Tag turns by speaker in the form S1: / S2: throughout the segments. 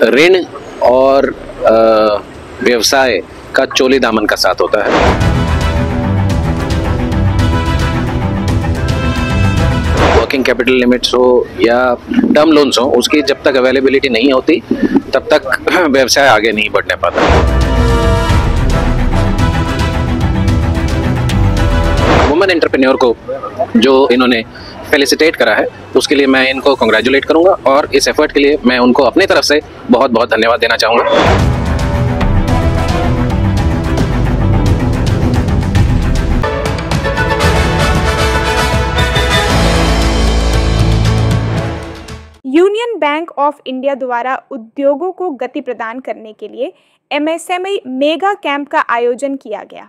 S1: ऋण और व्यवसाय का चोली दामन का साथ होता है। वर्किंग कैपिटल लिमिट्स हो या टर्म लोन्स हो, उसकी जब तक अवेलेबिलिटी नहीं होती तब तक व्यवसाय आगे नहीं बढ़ने पाता। वुमेन एंटरप्रेन्योर को जो इन्होंने फेलिसिटेट करा है, उसके लिए मैं इनको कांग्रेचुलेट करूंगा और इस एफर्ट के लिए मैं उनको अपनी तरफ से बहुत बहुत धन्यवाद देना चाहूँगा।
S2: यूनियन बैंक ऑफ इंडिया द्वारा उद्योगों को गति प्रदान करने के लिए एमएसएमई मेगा कैंप का आयोजन किया गया।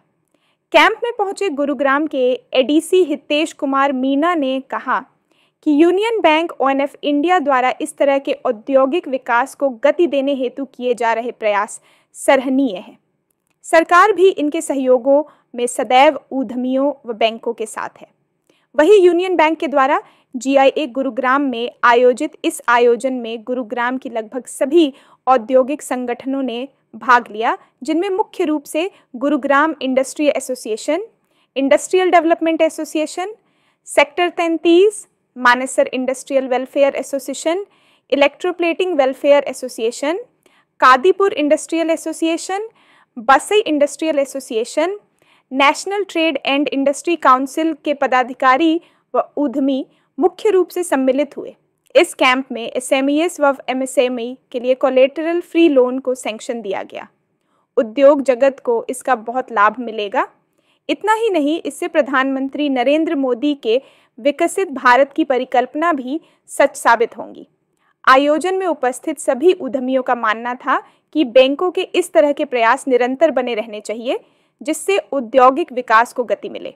S2: कैंप में पहुंचे गुरुग्राम के एडीसी हितेश कुमार मीना ने कहा कि यूनियन बैंक ऑफ इंडिया द्वारा इस तरह के औद्योगिक विकास को गति देने हेतु किए जा रहे प्रयास सराहनीय है। सरकार भी इनके सहयोगों में सदैव उद्यमियों व बैंकों के साथ है। वही यूनियन बैंक के द्वारा GIA गुरुग्राम में आयोजित इस आयोजन में गुरुग्राम की लगभग सभी औद्योगिक संगठनों ने भाग लिया, जिनमें मुख्य रूप से Gurugram industry association, industrial development association, sector 33, Manesar industrial welfare association, electroplating welfare association, Kadipur industrial association, Basai industrial association, national trade and industry council के पदाधिकारी व उद्यमी मुख्य रूप से सम्मिलित हुए। इस कैंप में SMEs व MSME के लिए कोलेटरल फ्री लोन को सैंक्शन दिया गया। उद्योग जगत को इसका बहुत लाभ मिलेगा। इतना ही नहीं, इससे प्रधानमंत्री नरेंद्र मोदी के विकसित भारत की परिकल्पना भी सच साबित होंगी। आयोजन में उपस्थित सभी उद्यमियों का मानना था कि बैंकों के इस तरह के प्रयास निरंतर बने रहने चाहिए, जिससे औद्योगिक विकास को गति मिले।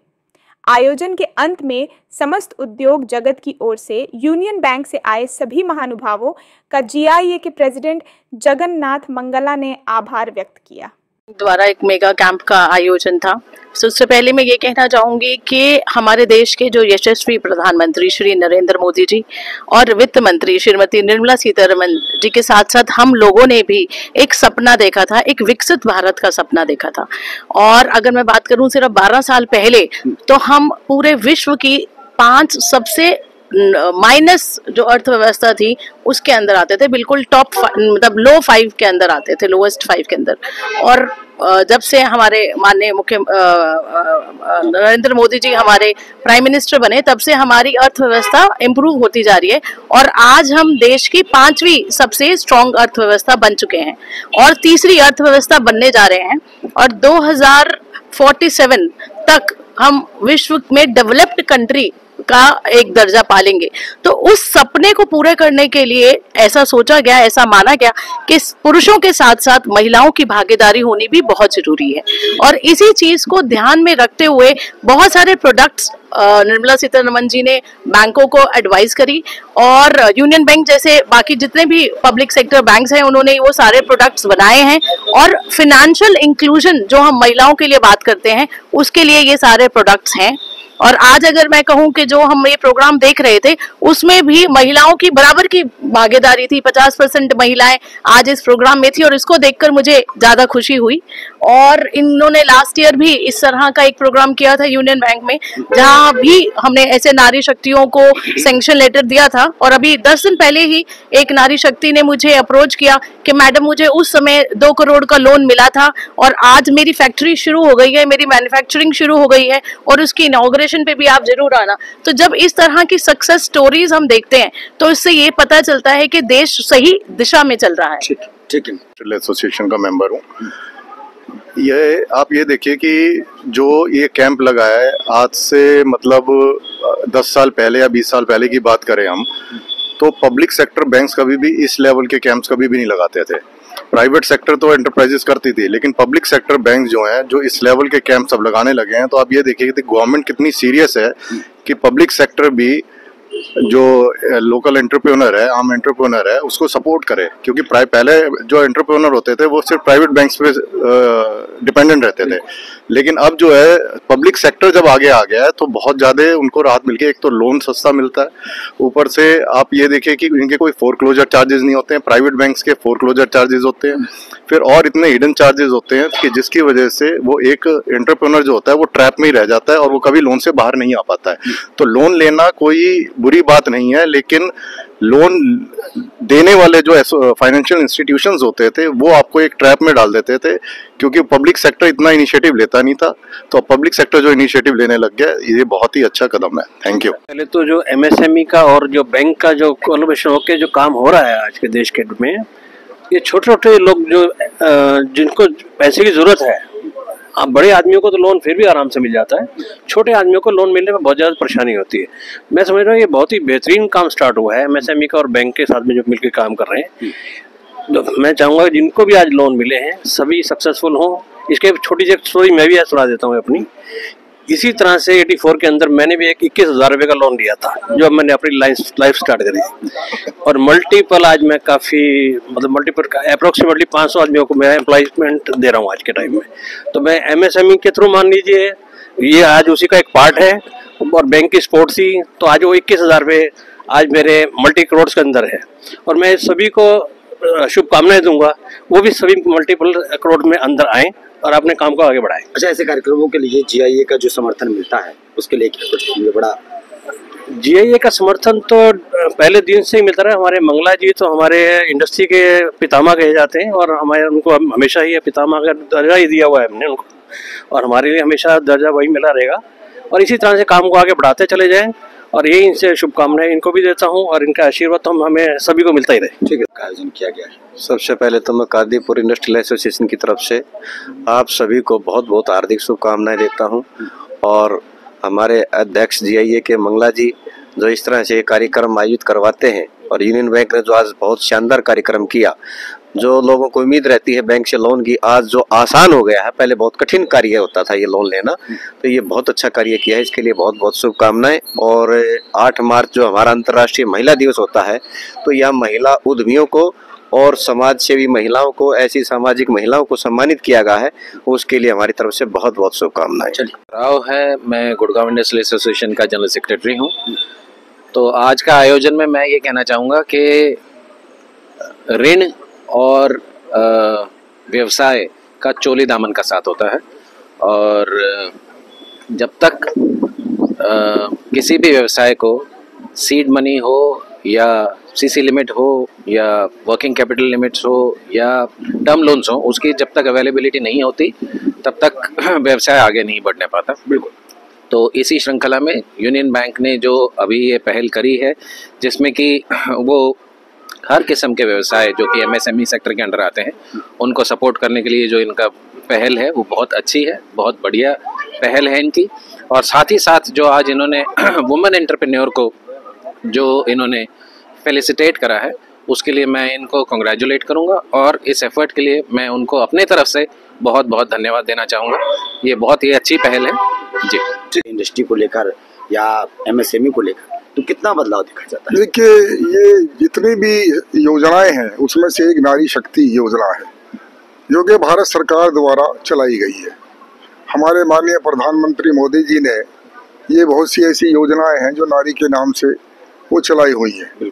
S2: आयोजन के अंत में समस्त उद्योग जगत की ओर से यूनियन बैंक से आए सभी महानुभावों का GIA के प्रेसिडेंट जगन्नाथ मंगला ने आभार व्यक्त किया।
S3: द्वारा एक मेगा कैंप का आयोजन था। सबसे पहले मैं ये कहना चाहूँगी कि हमारे देश के जो यशस्वी प्रधानमंत्री श्री नरेंद्र मोदी जी और वित्त मंत्री श्रीमती निर्मला सीतारमण जी के साथ साथ हम लोगों ने भी एक सपना देखा था, एक विकसित भारत का सपना देखा था। और अगर मैं बात करूँ सिर्फ 12 साल पहले, तो हम पूरे विश्व की 5 सबसे माइनस जो अर्थव्यवस्था थी उसके अंदर आते थे, बिल्कुल टॉप मतलब लो 5 के अंदर आते थे, लोएस्ट 5 के अंदर। और जब से हमारे माननीय मुख्य नरेंद्र मोदी जी हमारे प्राइम मिनिस्टर बने, तब से हमारी अर्थव्यवस्था इम्प्रूव होती जा रही है और आज हम देश की 5वीं सबसे स्ट्रॉन्ग अर्थव्यवस्था बन चुके हैं और तीसरी अर्थव्यवस्था बनने जा रहे हैं। और 2047 तक हम विश्व में डेवलप्ड कंट्री का एक दर्जा पालेंगे। तो उस सपने को पूरे करने के लिए ऐसा सोचा गया, ऐसा माना गया कि पुरुषों के साथ साथ महिलाओं की भागीदारी होनी भी बहुत जरूरी है। और इसी चीज को ध्यान में रखते हुए बहुत सारे प्रोडक्ट्स निर्मला सीतारमण जी ने बैंकों को एडवाइस करी और यूनियन बैंक जैसे बाकी जितने भी पब्लिक सेक्टर बैंक्स हैं उन्होंने वो सारे प्रोडक्ट्स बनाए हैं। और फिनेंशियल इंक्लूजन जो हम महिलाओं के लिए बात करते हैं उसके लिए ये सारे प्रोडक्ट्स हैं। और आज अगर मैं कहूं कि जो हम ये प्रोग्राम देख रहे थे उसमें भी महिलाओं की बराबर की भागीदारी थी, 50% महिलाएं आज इस प्रोग्राम में थी और इसको देखकर मुझे ज्यादा खुशी हुई। और इन्होंने लास्ट ईयर भी इस तरह का एक प्रोग्राम किया था यूनियन बैंक में, जहां भी हमने ऐसे नारी शक्तियों को सैंक्शन लेटर दिया था। और अभी 10 दिन पहले ही एक नारी शक्ति ने मुझे अप्रोच किया कि मैडम मुझे उस समय 2 करोड़ का लोन मिला था और आज मेरी फैक्ट्री शुरू हो गई है, मेरी मैन्युफैक्चरिंग शुरू हो गई है और उसकी इनॉग्रेशन पे भी आप जरूर आना। तो जब इस तरह की सक्सेस स्टोरीज हम देखते हैं तो इससे ये पता चलता है कि देश सही दिशा में चल रहा है।
S4: ठीक है। एसोसिएशन का मेंबर हूँ। ये आप ये देखिए कि जो ये कैंप लगा है आज से मतलब 10 साल पहले या 20 साल पहले की बात करें हम, तो पब्लिक सेक्टर बैंक्स कभी भी इस लेवल के कैंप्स कभी भी नहीं लगाते थे। प्राइवेट सेक्टर तो एंटरप्राइजेस करती थी, लेकिन पब्लिक सेक्टर बैंक जो हैं जो इस लेवल के कैंप सब लगाने लगे हैं, तो आप ये देखिए कि गवर्नमेंट कितनी सीरियस है कि पब्लिक सेक्टर भी जो लोकल एंटरप्रेन्योर है, आम एंटरप्रेन्योर है, उसको सपोर्ट करे, क्योंकि पहले जो एंटरप्रेन्योर होते थे वो सिर्फ प्राइवेट बैंक्स पे डिपेंडेंट रहते थे, लेकिन अब जो है पब्लिक सेक्टर जब आगे आ गया है तो बहुत ज़्यादा उनको राहत मिल गई। एक तो लोन सस्ता मिलता है, ऊपर से आप ये देखिए कि इनके कोई फोरक्लोजर चार्जेस नहीं होते हैं, प्राइवेट बैंक्स के फोरक्लोजर चार्जेस होते हैं, फिर और इतने हिडन चार्जेस होते हैं कि जिसकी वजह से वो एक एंटरप्रेन्योर जो होता है वो ट्रैप में ही रह जाता है और वो कभी लोन से बाहर नहीं आ पाता है। तो लोन लेना कोई बुरी बात नहीं है, लेकिन लोन देने वाले जो फाइनेंशियल इंस्टीट्यूशंस होते थे वो आपको एक ट्रैप में डाल देते थे, क्योंकि पब्लिक सेक्टर इतना इनिशिएटिव लेता नहीं था। तो पब्लिक सेक्टर जो इनिशिएटिव लेने लग गया, ये बहुत ही अच्छा कदम है। Thank you.
S5: पहले तो जो एमएसएमई का और जो बैंक का जो कोलैबोरेशन होकर जो काम हो रहा है आज के देश के में, ये छोटे छोटे लोग जो जिनको पैसे की जरूरत है, अब बड़े आदमियों को तो लोन फिर भी आराम से मिल जाता है, छोटे आदमियों को लोन मिलने में बहुत ज़्यादा परेशानी होती है। मैं समझ रहा हूँ ये बहुत ही बेहतरीन काम स्टार्ट हुआ है एमएसएमई का और बैंक के साथ में जो मिलकर काम कर रहे हैं। तो मैं चाहूँगा जिनको भी आज लोन मिले हैं सभी सक्सेसफुल हों। इसके छोटी सी स्टोरी मैं भी आज सुना देता हूँ अपनी। इसी तरह से 84 के अंदर मैंने भी एक 21,000 रुपये का लोन लिया था, जो मैंने अपनी लाइफ स्टार्ट करी, और मल्टीपल आज मैं काफ़ी मल्टीपल अप्रोक्सीमेटली 500 आदमियों को मैं एम्प्लॉयमेंट दे रहा हूँ आज के टाइम में। तो मैं एमएसएमई के थ्रू मान लीजिए ये आज उसी का एक पार्ट है, और बैंक की सपोर्ट थी, तो आज वो 21,000 रुपये आज मेरे मल्टी करोड़ के अंदर है, और मैं सभी को शुभकामनाएं दूंगा वो भी सभी मल्टीपल करोड़ में अंदर आए और अपने काम को आगे बढ़ाएं।
S6: अच्छा, ऐसे कार्यक्रमों के लिए जीआईए का जो समर्थन मिलता है उसके लिए क्या कुछ ये बड़ा?
S5: जीआईए का समर्थन तो पहले दिन से ही मिलता रहा। हमारे मंगला जी तो हमारे इंडस्ट्री के पितामह कहे जाते हैं, और हमारे उनको हमेशा ही पितामह का दर्जा ही दिया हुआ है हमने उनको, और हमारे लिए हमेशा दर्जा वही मिला रहेगा। और इसी तरह से काम को आगे बढ़ाते चले जाएं, और यही इनसे शुभकामनाएं इनको भी देता हूं, और इनका आशीर्वाद तो हमें सभी को मिलता ही रहे।
S6: ठीक है, आयोजन किया गया है।
S7: सबसे पहले तो मैं कादीपुर इंडस्ट्रियल एसोसिएशन की तरफ से आप सभी को बहुत बहुत हार्दिक शुभकामनाएं देता हूं, और हमारे अध्यक्ष जीआईए के मंगला जी जो इस तरह से कार्यक्रम आयोजित करवाते हैं, और यूनियन बैंक ने जो आज बहुत शानदार कार्यक्रम किया, जो लोगों को उम्मीद रहती है बैंक से लोन की, आज जो आसान हो गया है, पहले बहुत कठिन कार्य होता था ये लोन लेना, तो ये बहुत अच्छा कार्य किया है, इसके लिए बहुत बहुत शुभकामनाएं। और 8 मार्च जो हमारा अंतर्राष्ट्रीय महिला दिवस होता है, तो यह महिला उद्यमियों को और समाज सेवी महिलाओं को, ऐसी सामाजिक महिलाओं को सम्मानित किया गया है, उसके लिए हमारी तरफ से बहुत बहुत शुभकामनाएं।
S1: राव है, मैं गुड़गांव इंडस्ट्रियल एसोसिएशन का जनरल सेक्रेटरी हूँ। तो आज का आयोजन में मैं ये कहना चाहूँगा कि ऋण और व्यवसाय का चोली दामन का साथ होता है, और जब तक किसी भी व्यवसाय को सीड मनी हो या सीसी लिमिट हो या वर्किंग कैपिटल लिमिट्स हो या टर्म लोन्स हो, उसकी जब तक अवेलेबिलिटी नहीं होती तब तक व्यवसाय आगे नहीं बढ़ने पाता। बिल्कुल। तो इसी श्रृंखला में यूनियन बैंक ने जो अभी ये पहल करी है, जिसमें कि वो हर किस्म के व्यवसाय जो कि एमएसएमई सेक्टर के अंडर आते हैं उनको सपोर्ट करने के लिए जो इनका पहल है वो बहुत अच्छी है, बहुत बढ़िया पहल है इनकी। और साथ ही साथ जो आज इन्होंने वुमेन एंटरप्रेन्योर को जो इन्होंने फेलिसिटेट करा है, उसके लिए मैं इनको कॉन्ग्रेचुलेट करूंगा, और इस एफर्ट के लिए मैं उनको अपने तरफ से बहुत बहुत धन्यवाद देना चाहूँगा। ये बहुत ही अच्छी पहल है जी।
S6: इंडस्ट्री को लेकर या एमएसएमई को लेकर तो कितना बदलाव देखा जाता है?
S8: देखिए, ये जितनी भी योजनाएं हैं उसमें से एक नारी शक्ति योजना है, जो कि भारत सरकार द्वारा चलाई गई है। हमारे माननीय प्रधानमंत्री मोदी जी ने ये बहुत सी ऐसी योजनाएं हैं जो नारी के नाम से वो चलाई हुई है,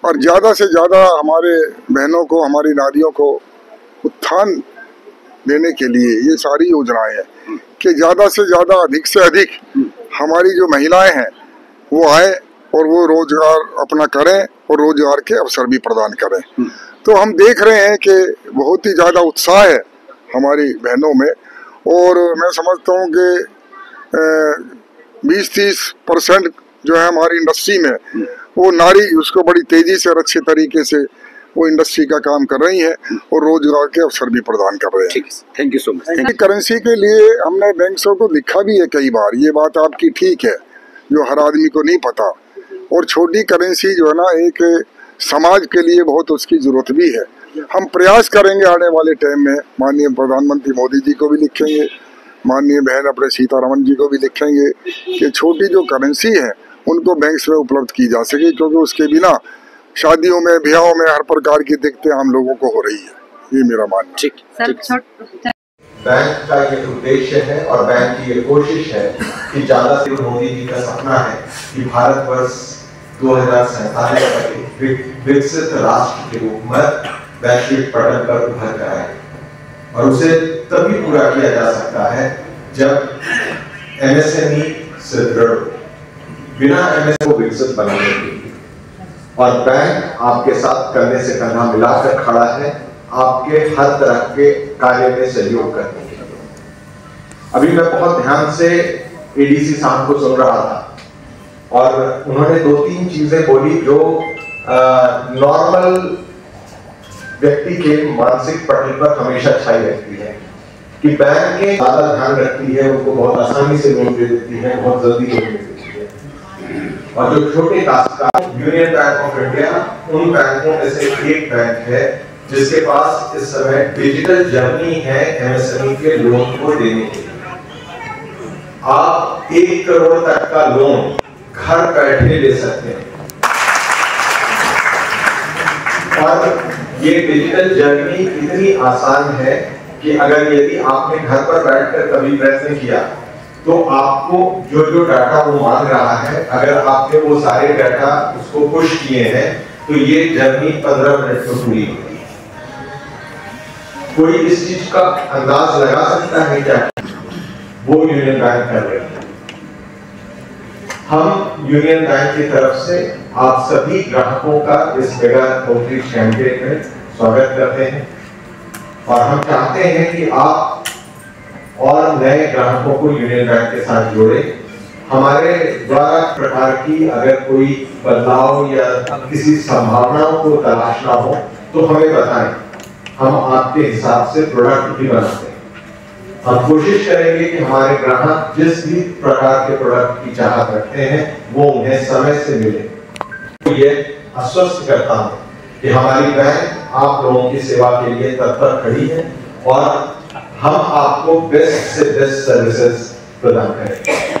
S8: और ज़्यादा से ज़्यादा हमारे बहनों को, हमारी नारियों को उत्थान देने के लिए ये सारी योजनाएं हैं कि ज़्यादा से ज़्यादा, अधिक से अधिक हमारी जो महिलाएं हैं वो आए और वो रोजगार अपना करें और रोजगार के अवसर भी प्रदान करें। तो हम देख रहे हैं कि बहुत ही ज़्यादा उत्साह है हमारी बहनों में, और मैं समझता हूँ कि 20-30% जो है हमारी इंडस्ट्री में वो नारी उसको बड़ी तेजी से और अच्छे तरीके से वो इंडस्ट्री का काम कर रही है और रोजगार के अवसर भी प्रदान कर रहे हैं।
S6: Thank you so much.
S8: Currency के लिए हमने बैंकों को लिखा भी है कई बार, ये बात आपकी ठीक है, जो हर आदमी को नहीं पता। और छोटी करेंसी जो है ना, एक समाज के लिए बहुत उसकी जरूरत भी है। हम प्रयास करेंगे आने वाले टाइम में, माननीय प्रधानमंत्री मोदी जी को भी लिखेंगे, माननीय बहन अपने सीतारमन जी को भी लिखेंगे कि छोटी जो करेंसी है उनको बैंक्स में उपलब्ध की जा सके, क्योंकि उसके बिना शादियों में, ब्याहों में हर प्रकार की दिक्कतें हम लोगों को हो रही है। ये मेरा मानना है।
S9: बैंक का ये उद्देश्य है और बैंक की ये कोशिश है कि ज्यादा से मोदी जी का सपना है कि भारतवर्ष 2047 तक विकसित राष्ट्र के रूप में वैश्विक पटल पर उभर कर आए, और उसे तभी पूरा किया जा सकता है जब एमएसएमई से दृढ़, बिना एमएसएमई को विकसित बनाने के लिए, और बैंक आपके साथ कंधे से कंधा मिलाकर खड़ा है आपके हर तरह के कार्य में सहयोग करने के लिए। अभी मैं बहुत ध्यान से एडीसी साहब को सुन रहा था और उन्होंने 2-3 चीजें बोली जो नॉर्मल व्यक्ति के मानसिक पटल पर हमेशा छाई रहती है कि बैंक के ज्यादा ध्यान रखती है, उनको बहुत आसानी से लोन दे देती है, बहुत जल्दी लोन दे देती है, और जो छोटे काश्तकार, यूनियन बैंक ऑफ इंडिया उन बैंकों में से एक बैंक है जिसके पास इस समय डिजिटल जर्नी है एमएसएमई के लोन को देने के लिए। आप 1 करोड़ तक का लोन घर बैठे ले सकते हैं, और ये डिजिटल जर्नी इतनी आसान है कि अगर यदि आपने घर पर बैठकर कभी प्रयत्न किया तो आपको जो जो डाटा वो मांग रहा है, अगर आपने वो सारे डाटा उसको पुश किए हैं तो ये जर्नी 15 मिनट में पूरी होगी। कोई इस चीज का अंदाज लगा सकता है क्या? वो यूनियन बैंक कर रहे हैं। हम यूनियन बैंक की तरफ से आप सभी ग्राहकों का इस मेगा आउटरीच कैंपेन में स्वागत करते हैं, और हम चाहते हैं कि आप और नए ग्राहकों को यूनियन बैंक के साथ जोड़े। हमारे द्वारा प्रकार की अगर कोई बदलाव या किसी संभावनाओं को तलाशना हो तो हमें बताएं, हम आपके हिसाब से प्रोडक्ट भी बनाते हैं। हम कोशिश करेंगे कि हमारे ग्राहक जिस भी प्रकार के प्रोडक्ट की चाहत रखते हैं वो उन्हें समय से मिले। तो ये आश्वस्त करता हूं कि हमारी बैंक आप लोगों की सेवा के लिए तत्पर खड़ी है और हम आपको बेस्ट से बेस्ट सर्विसेज प्रदान करेंगे।